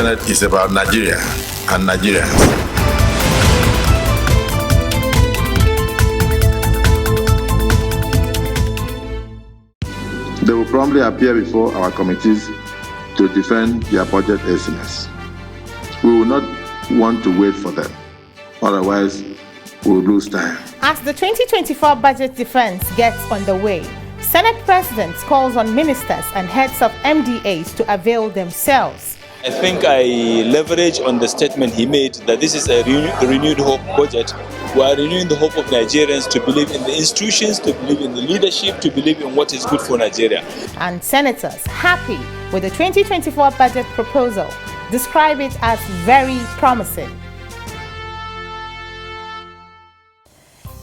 Senate is about Nigeria and Nigerians. They will promptly appear before our committees to defend their budget estimates. We will not want to wait for them, otherwise we will lose time. As the 2024 budget defense gets underway, Senate President calls on ministers and heads of MDAs to avail themselves. I think I leverage on the statement he made that this is a renewed hope budget. We are renewing the hope of Nigerians to believe in the institutions, to believe in the leadership, to believe in what is good for Nigeria. And senators happy with the 2024 budget proposal describe it as very promising.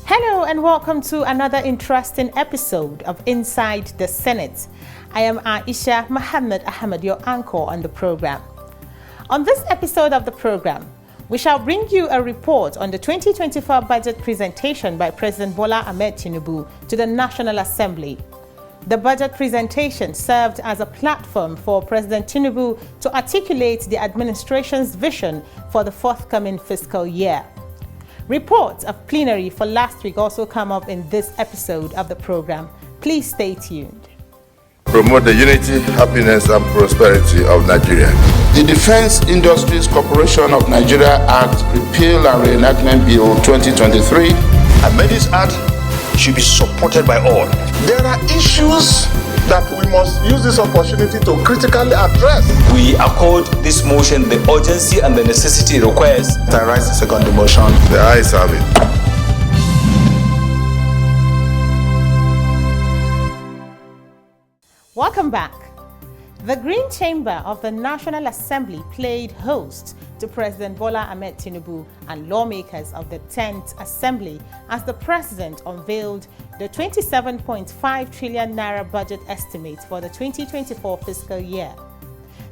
Hello and welcome to another interesting episode of Inside the Senate. I am Aisha Mohammed Ahmed, your anchor on the program. On this episode of the program, we shall bring you a report on the 2024 budget presentation by President Bola Ahmed Tinubu to the National Assembly. The budget presentation served as a platform for President Tinubu to articulate the administration's vision for the forthcoming fiscal year. Reports of plenary for last week also come up in this episode of the program. Please stay tuned. Promote the unity, happiness, and prosperity of Nigeria. The Defense Industries Corporation of Nigeria Act, Repeal and Reenactment Bill 2023. This act should be supported by all. There are issues that we must use this opportunity to critically address. We accord this motion the urgency and the necessity it requires. I rise the second motion. The ayes have it. Welcome back. The Green Chamber of the National Assembly played host to President Bola Ahmed Tinubu and lawmakers of the 10th Assembly as the President unveiled the 27.5 trillion naira budget estimate for the 2024 fiscal year.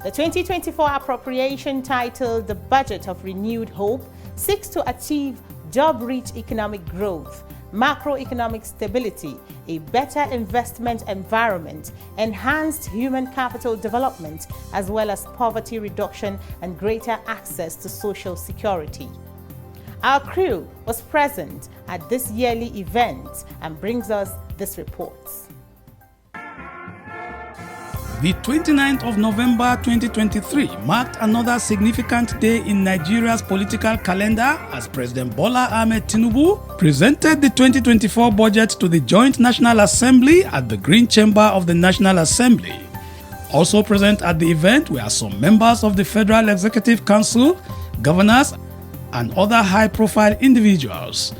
The 2024 appropriation, titled the Budget of Renewed Hope, seeks to achieve job-rich economic growth, macroeconomic stability, a better investment environment, enhanced human capital development, as well as poverty reduction and greater access to social security. Our crew was present at this yearly event and brings us this report. The 29th of November 2023 marked another significant day in Nigeria's political calendar as President Bola Ahmed Tinubu presented the 2024 budget to the Joint National Assembly at the Green Chamber of the National Assembly. Also present at the event were some members of the Federal Executive Council, governors, and other high-profile individuals.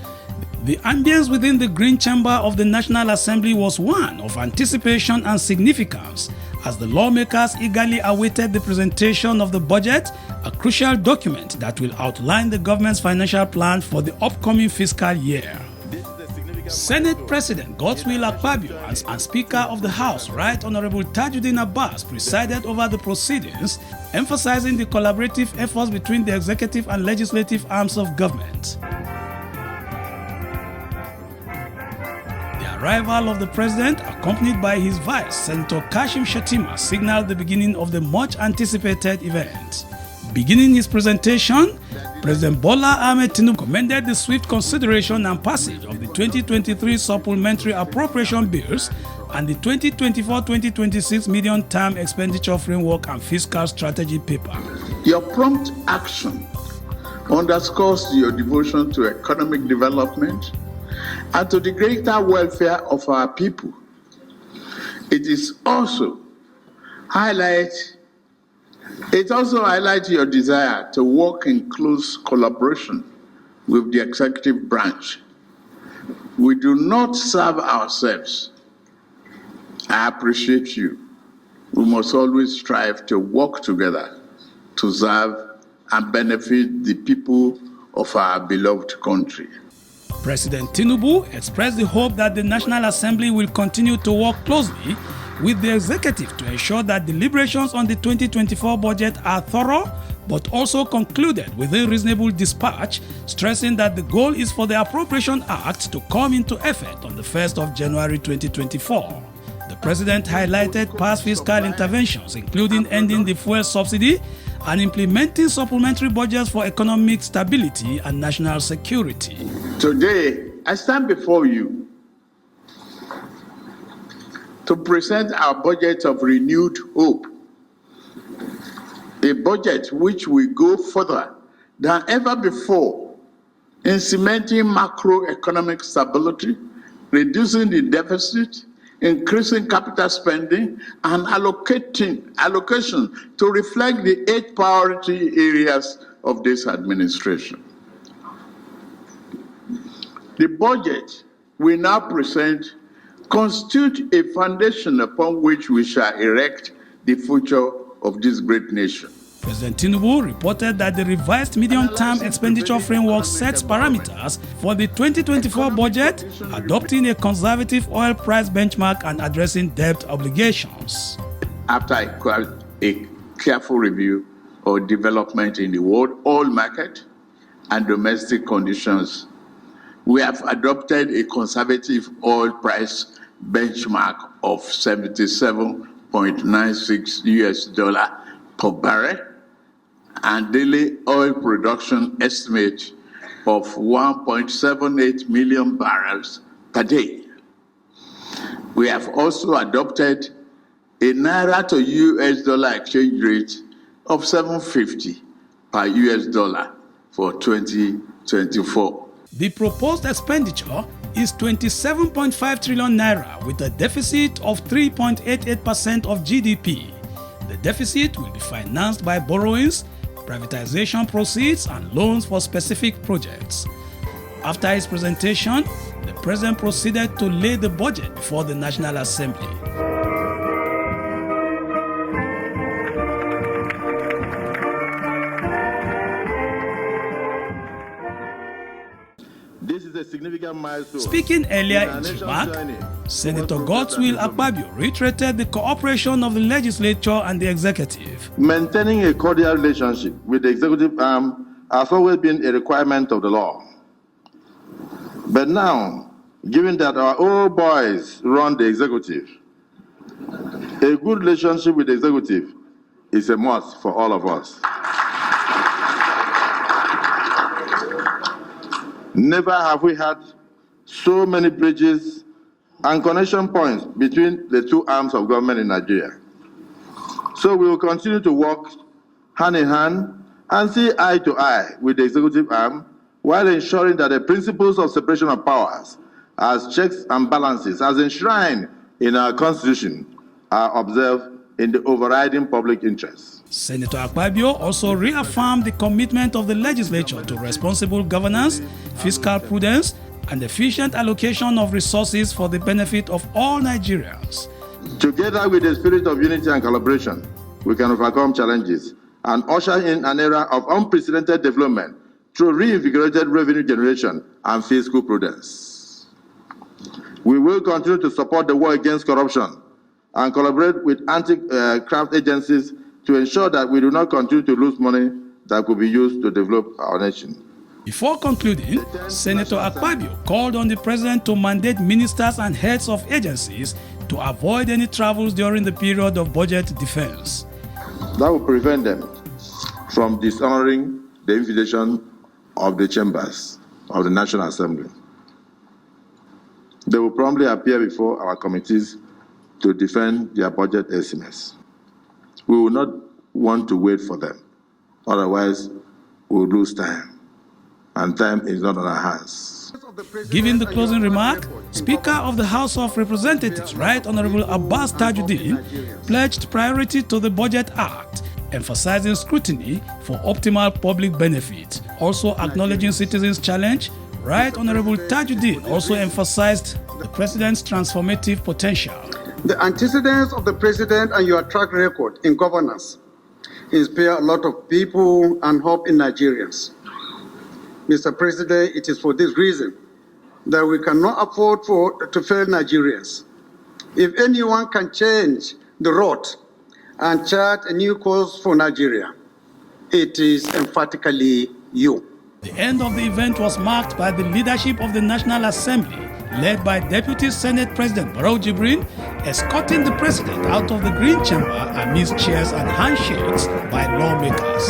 The ambience within the Green Chamber of the National Assembly was one of anticipation and significance as the lawmakers eagerly awaited the presentation of the budget, a crucial document that will outline the government's financial plan for the upcoming fiscal year. Senate President Godswill Akpabio and Speaker of the House, Right Honorable Tajuddin Abbas, presided over the proceedings, emphasizing the collaborative efforts between the executive and legislative arms of government. The arrival of the president, accompanied by his vice, Senator Kashim Shettima, signaled the beginning of the much-anticipated event. Beginning his presentation, President Bola Ahmed Tinubu commended the swift consideration and passage of the 2023 supplementary appropriation bills and the 2024-2026 medium-term expenditure framework and fiscal strategy paper. Your prompt action underscores your devotion to economic development and to the greater welfare of our people. It also highlights your desire to work in close collaboration with the executive branch. We do not serve ourselves. I appreciate you. We must always strive to work together to serve and benefit the people of our beloved country. President Tinubu expressed the hope that the National Assembly will continue to work closely with the executive to ensure that deliberations on the 2024 budget are thorough but also concluded within reasonable dispatch, stressing that the goal is for the Appropriation Act to come into effect on the 1st of January 2024. The president highlighted past fiscal interventions, including ending the fuel subsidy and implementing supplementary budgets for economic stability and national security. Today, I stand before you to present our budget of renewed hope, a budget which will go further than ever before in cementing macroeconomic stability, reducing the deficit, increasing capital spending, and allocation to reflect the 8 priority areas of this administration. The budget we now present constitutes a foundation upon which we shall erect the future of this great nation. President Tinubu reported that the revised medium-term expenditure framework sets parameters for the 2024 budget, adopting a conservative oil price benchmark and addressing debt obligations. After a careful review of development in the world oil market and domestic conditions, we have adopted a conservative oil price benchmark of $77.96 US per barrel and daily oil production estimate of 1.78 million barrels per day. We have also adopted a Naira to US dollar exchange rate of 7.50 per US dollar for 2024. The proposed expenditure is 27.5 trillion naira with a deficit of 3.88% of GDP. The deficit will be financed by borrowings, privatization proceeds, and loans for specific projects. After his presentation, the President proceeded to lay the budget before the National Assembly. This is a significant milestone. Speaking earlier in his remark, Senator Godswill Akpabio reiterated the cooperation of the legislature and the executive. Maintaining a cordial relationship with the executive arm has always been a requirement of the law. But now, given that our old boys run the executive, a good relationship with the executive is a must for all of us. Never have we had so many bridges and connection points between the two arms of government in Nigeria. So we will continue to work hand in hand and see eye to eye with the executive arm while ensuring that the principles of separation of powers as checks and balances as enshrined in our Constitution are observed in the overriding public interest. Senator Akpabio also reaffirmed the commitment of the legislature to responsible governance, fiscal prudence, and efficient allocation of resources for the benefit of all Nigerians. Together with the spirit of unity and collaboration, we can overcome challenges and usher in an era of unprecedented development through reinvigorated revenue generation and fiscal prudence. We will continue to support the war against corruption and collaborate with anti-graft agencies to ensure that we do not continue to lose money that could be used to develop our nation. Before concluding, Senator Akpabio called on the President to mandate ministers and heads of agencies to avoid any travels during the period of budget defense. That will prevent them from dishonoring the invitation of the chambers of the National Assembly. They will promptly appear before our committees to defend their budget estimates. We will not want to wait for them. Otherwise, we will lose time. And time is not on our hands. Giving the closing remark, Speaker of the House of Representatives, Right Honorable Abbas Tajuddin, pledged priority to the Budget Act, emphasizing scrutiny for optimal public benefit. Also acknowledging citizens' challenge, Right Honorable Tajuddin also emphasized the President's transformative potential. The antecedents of the President and your track record in governance inspire a lot of people and hope in Nigerians. Mr. President, it is for this reason that we cannot afford to fail Nigerians. If anyone can change the road and chart a new course for Nigeria, it is emphatically you. The end of the event was marked by the leadership of the National Assembly led by Deputy Senate President Barrow Jibrin, escorting the president out of the Green Chamber amidst cheers and handshakes by lawmakers.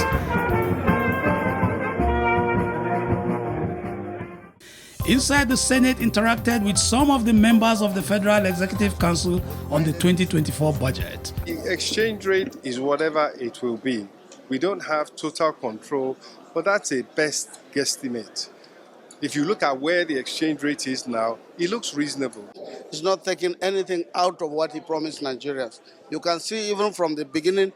Inside, the Senate interacted with some of the members of the Federal Executive Council on the 2024 budget. The exchange rate is whatever it will be. We don't have total control, but that's a best guesstimate. If you look at where the exchange rate is now, it looks reasonable. He's not taking anything out of what he promised Nigerians. You can see even from the beginning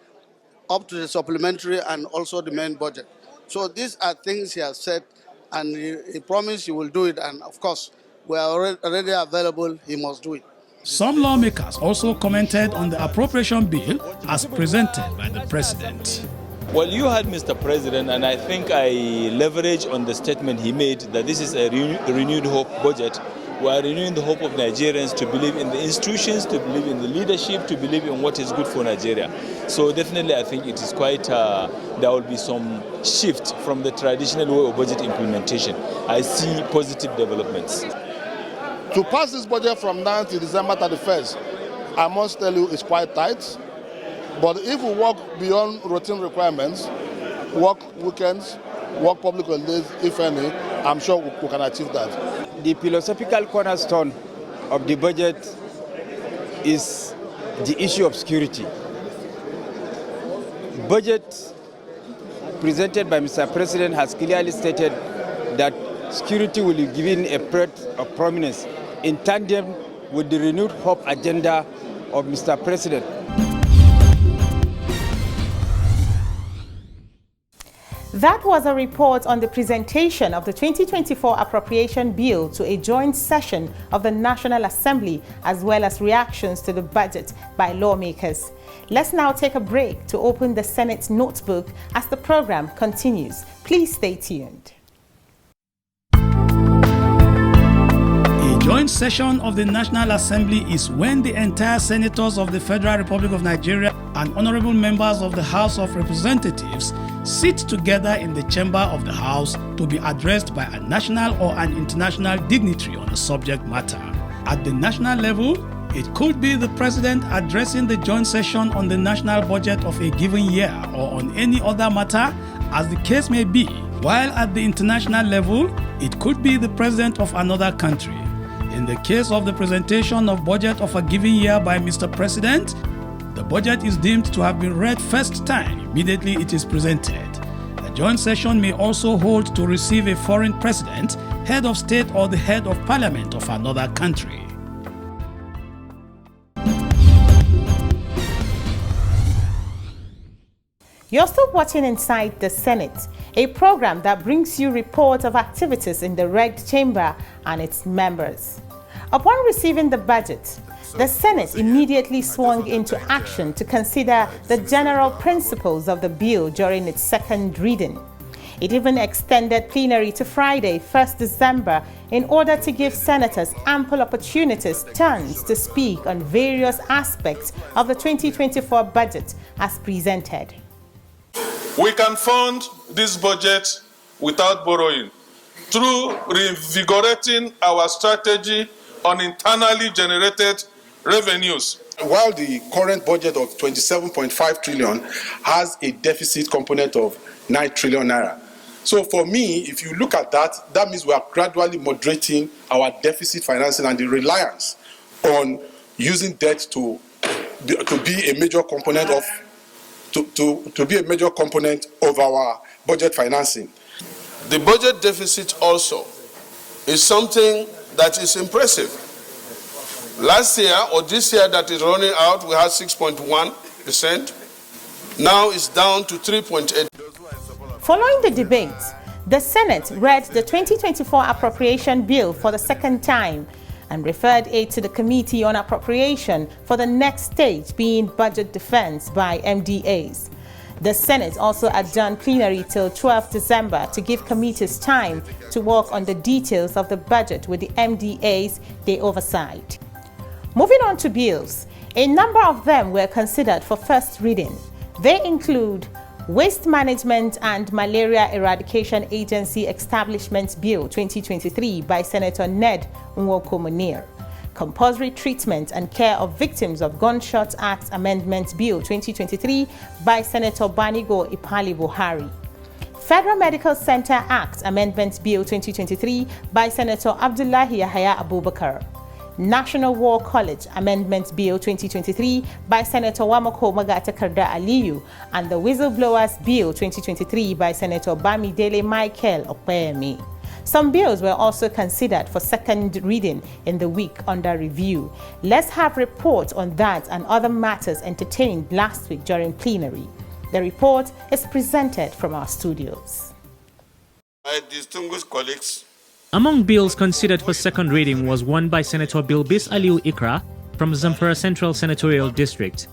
up to the supplementary and also the main budget. So these are things he has said, and he promised he will do it, and of course, we are already available, he must do it. Some lawmakers also commented on the appropriation bill as presented by the president. Well, you had Mr. President, and I think I leverage on the statement he made that this is a renewed hope budget. We are renewing the hope of Nigerians to believe in the institutions, to believe in the leadership, to believe in what is good for Nigeria. So definitely I think it is quite, there will be some shift from the traditional way of budget implementation. I see positive developments. To pass this budget from now to December 31st, I must tell you it's quite tight. But if we work beyond routine requirements, work weekends, work public holidays, if any, I'm sure we can achieve that. The philosophical cornerstone of the budget is the issue of security. Budget presented by Mr. President has clearly stated that security will be given a breadth of prominence in tandem with the renewed hope agenda of Mr. President. That was a report on the presentation of the 2024 appropriation bill to a joint session of the National Assembly, as well as reactions to the budget by lawmakers. Let's now take a break to open the Senate's notebook as the program continues. Please stay tuned. A joint session of the National Assembly is when the entire senators of the Federal Republic of Nigeria and honorable members of the House of Representatives sit together in the chamber of the House to be addressed by a national or an international dignitary on a subject matter. At the national level, it could be the president addressing the joint session on the national budget of a given year or on any other matter, as the case may be, while at the international level, it could be the president of another country. In the case of the presentation of budget of a given year by Mr. President, the budget is deemed to have been read first time immediately it is presented. The joint session may also hold to receive a foreign president, head of state, or the head of parliament of another country. You're still watching Inside the Senate, a program that brings you reports of activities in the Red Chamber and its members. Upon receiving the budget, the Senate immediately swung into action to consider the general principles of the bill during its second reading. It even extended plenary to Friday, 1st December, in order to give senators ample opportunities, turns to speak on various aspects of the 2024 budget as presented. We can fund this budget without borrowing through reinvigorating our strategy on internally generated revenues. While the current budget of 27.5 trillion has a deficit component of 9 trillion naira. So for me, if you look at that, that means we are gradually moderating our deficit financing and the reliance on using debt to be a major component of our budget financing. The budget deficit also is something that is impressive. Last year, or this year that is running out, we had 6.1%. Now it's down to 3.8%. Following the debate, the Senate read the 2024 appropriation bill for the second time and referred it to the Committee on Appropriation for the next stage, being budget defense by MDAs. The Senate also adjourned plenary till 12th December to give committees time to work on the details of the budget with the MDAs they oversight. Moving on to bills, a number of them were considered for first reading. They include Waste Management and Malaria Eradication Agency Establishment Bill 2023 by Senator Ned Nwoko-Munir. Compulsory Treatment and Care of Victims of Gunshot Act Amendment Bill 2023 by Senator Banigo Ipali Buhari. Federal Medical Center Act Amendment Bill 2023 by Senator Abdullahi Yahya Abubakar. National War College Amendment Bill 2023 by Senator Wamako Magatakarda Aliyu and the Whistleblowers Bill 2023 by Senator Bamidele Michael Opeyemi. Some bills were also considered for second reading in the week under review. Let's have reports on that and other matters entertained last week during plenary. The report is presented from our studios. My distinguished colleagues, among bills considered for second reading was one by Senator Bilbis Aliu Ikra from Zamfara Central Senatorial District.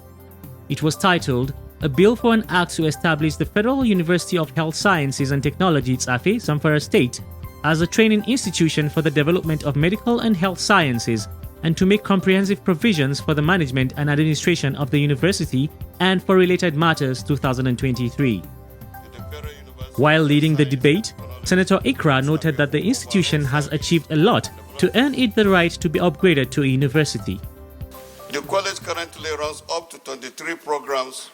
It was titled, A Bill for an Act to Establish the Federal University of Health Sciences and Technology Tsafe, Zamfara State, as a training institution for the development of medical and health sciences and to make comprehensive provisions for the management and administration of the university and for related matters 2023. While leading the debate, Senator Ikra noted that the institution has achieved a lot to earn it the right to be upgraded to a university. The college currently runs up to 23 programs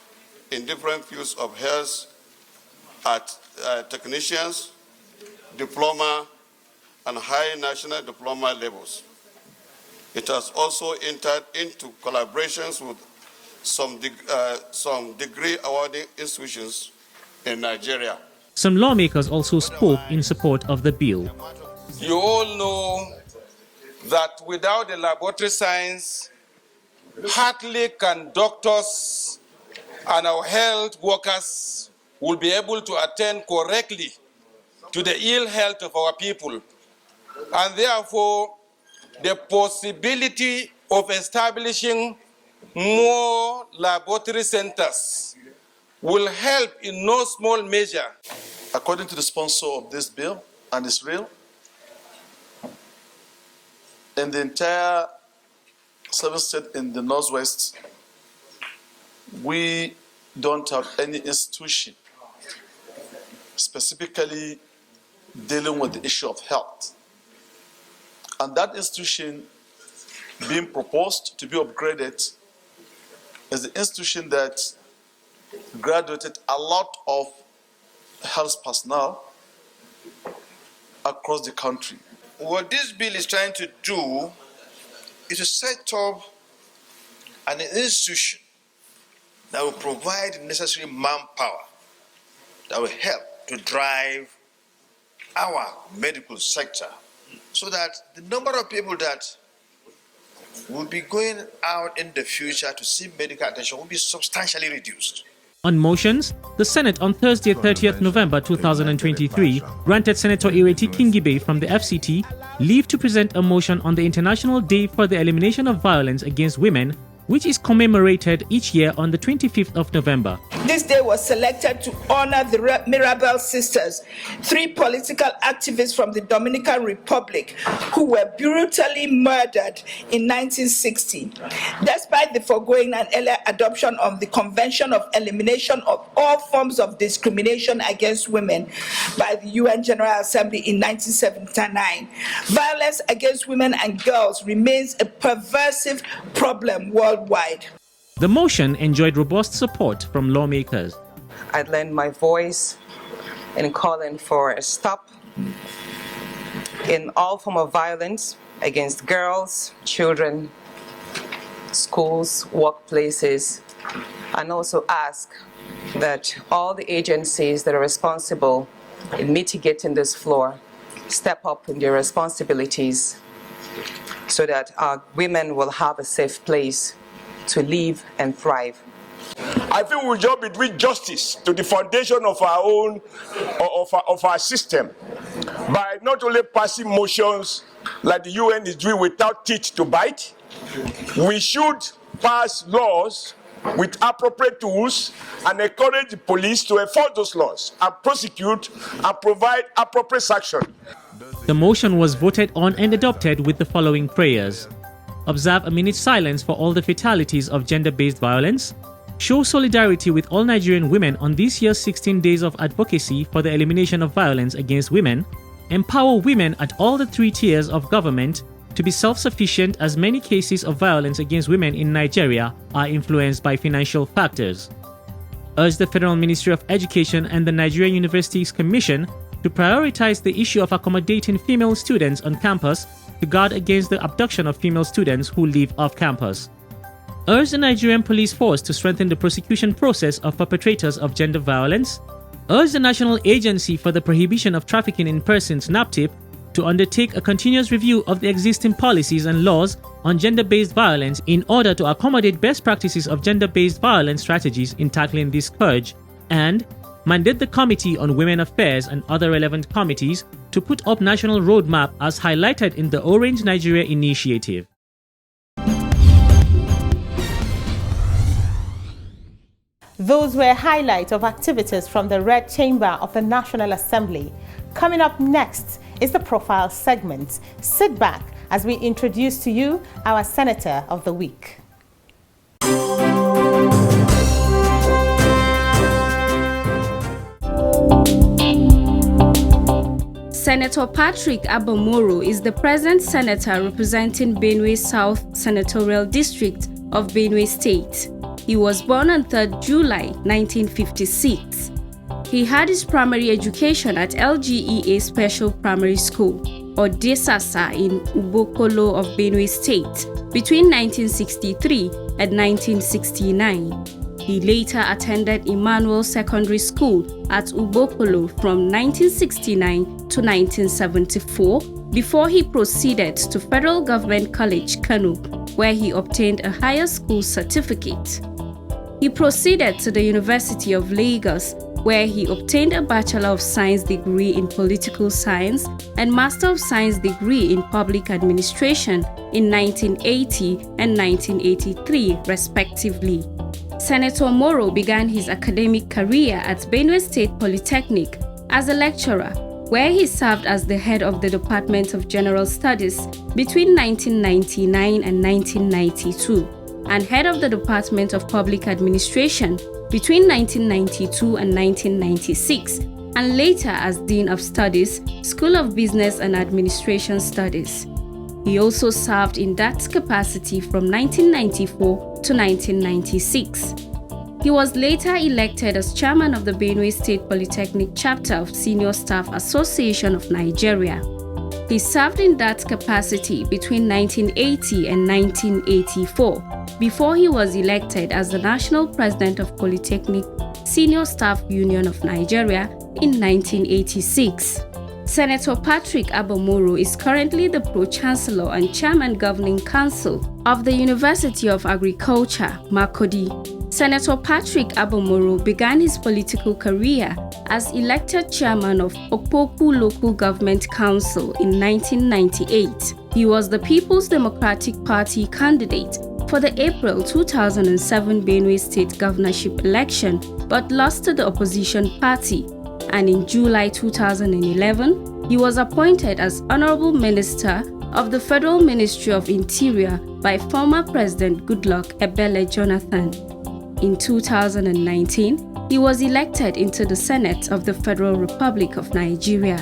in different fields of health at technicians, diploma, and high national diploma levels. It has also entered into collaborations with some degree awarding institutions in Nigeria. Some lawmakers also spoke in support of the bill. You all know that without the laboratory science, hardly can doctors and our health workers will be able to attend correctly to the ill health of our people. And therefore, the possibility of establishing more laboratory centers will help in no small measure. According to the sponsor of this bill, and it's real, in the entire 7 states in the Northwest, we don't have any institution specifically dealing with the issue of health. And that institution being proposed to be upgraded is the institution that graduated a lot of health personnel across the country. What this bill is trying to do is to set up an institution that will provide the necessary manpower that will help to drive our medical sector so that the number of people that will be going out in the future to seek medical attention will be substantially reduced. On motions, the Senate on Thursday, 30th November 2023, granted Senator Ireti Kingibe from the FCT leave to present a motion on the International Day for the Elimination of Violence Against Women, which is commemorated each year on the 25th of November. This day was selected to honor the Mirabel sisters, 3 political activists from the Dominican Republic who were brutally murdered in 1960. Despite the foregoing and earlier adoption of the Convention of Elimination of All Forms of Discrimination Against Women by the UN General Assembly in 1979, violence against women and girls remains a pervasive problem worldwide. The motion enjoyed robust support from lawmakers. I'd lend my voice in calling for a stop in all form of violence against girls, children, schools, workplaces, and also ask that all the agencies that are responsible in mitigating this flaw step up in their responsibilities so that our women will have a safe place to live and thrive. I think we just be doing justice to the foundation of our own, of our system, by not only passing motions like the UN is doing without teeth to bite. We should pass laws with appropriate tools and encourage the police to enforce those laws and prosecute and provide appropriate sanction. The motion was voted on and adopted with the following prayers. Observe a minute's silence for all the fatalities of gender-based violence. show solidarity with all Nigerian women on this year's 16 days of advocacy for the elimination of violence against women, empower women at all the 3 tiers of government to be self-sufficient, as many cases of violence against women in Nigeria are influenced by financial factors. Urge the Federal Ministry of Education and the Nigerian Universities Commission to prioritize the issue of accommodating female students on campus to guard against the abduction of female students who live off campus. Urge the Nigerian police force to strengthen the prosecution process of perpetrators of gender violence. Urge the National Agency for the Prohibition of Trafficking in Persons (NAPTIP) to undertake a continuous review of the existing policies and laws on gender-based violence in order to accommodate best practices of gender-based violence strategies in tackling this scourge, and mandate the Committee on Women Affairs and other relevant committees to put up national roadmap as highlighted in the Orange Nigeria initiative. Those were highlights of activities from the Red Chamber of the National Assembly. Coming up next is the profile segment. Sit back as we introduce to you our Senator of the Week. Senator Patrick Abomoro is the present senator representing Benue South Senatorial District of Benue State. He was born on 3rd July 1956. He had his primary education at LGEA Special Primary School, or DESASA, in Ubokolo of Benue State between 1963 and 1969. He later attended Emmanuel Secondary School at Ubokolo from 1969 to 1974 before he proceeded to Federal Government College, Kano, where he obtained a higher school certificate. He proceeded to the University of Lagos, where he obtained a Bachelor of Science degree in Political Science and Master of Science degree in Public Administration in 1980 and 1983, respectively. Senator Moro began his academic career at Benue State Polytechnic as a lecturer, where he served as the head of the Department of General Studies between 1999 and 1992, and head of the Department of Public Administration between 1992 and 1996, and later as Dean of Studies, School of Business and Administration Studies. He also served in that capacity from 1994 to 1996. He was later elected as chairman of the Benue State Polytechnic chapter of Senior Staff Association of Nigeria. He served in that capacity between 1980 and 1984 before he was elected as the national president of Polytechnic Senior Staff Union of Nigeria in 1986. Senator Patrick Abomoro is currently the Pro-Chancellor and Chairman Governing Council of the University of Agriculture, Makurdi. Senator Patrick Abomoro began his political career as elected chairman of Okpoku Local Government Council in 1998. He was the People's Democratic Party candidate for the April 2007 Benue State governorship election, but lost to the opposition party. And in July 2011, he was appointed as Honorable Minister of the Federal Ministry of Interior by former President Goodluck Ebele Jonathan. In 2019, he was elected into the Senate of the Federal Republic of Nigeria.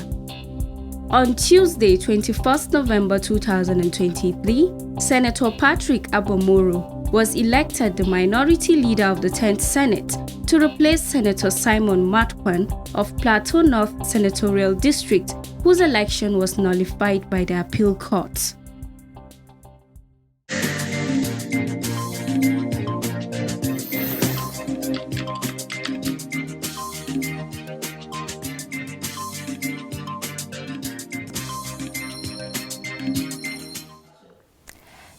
On Tuesday, 21st November 2023, Senator Patrick Abomoro was elected the Minority Leader of the 10th Senate to replace Senator Simon Matwan of Plateau North Senatorial District, whose election was nullified by the appeal court.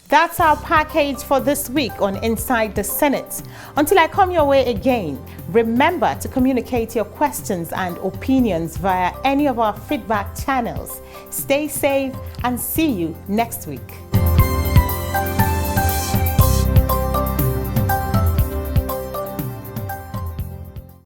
That's our package for this week on Inside the Senate. Until I come your way again, remember to communicate your questions and opinions via any of our feedback channels. Stay safe and see you next week.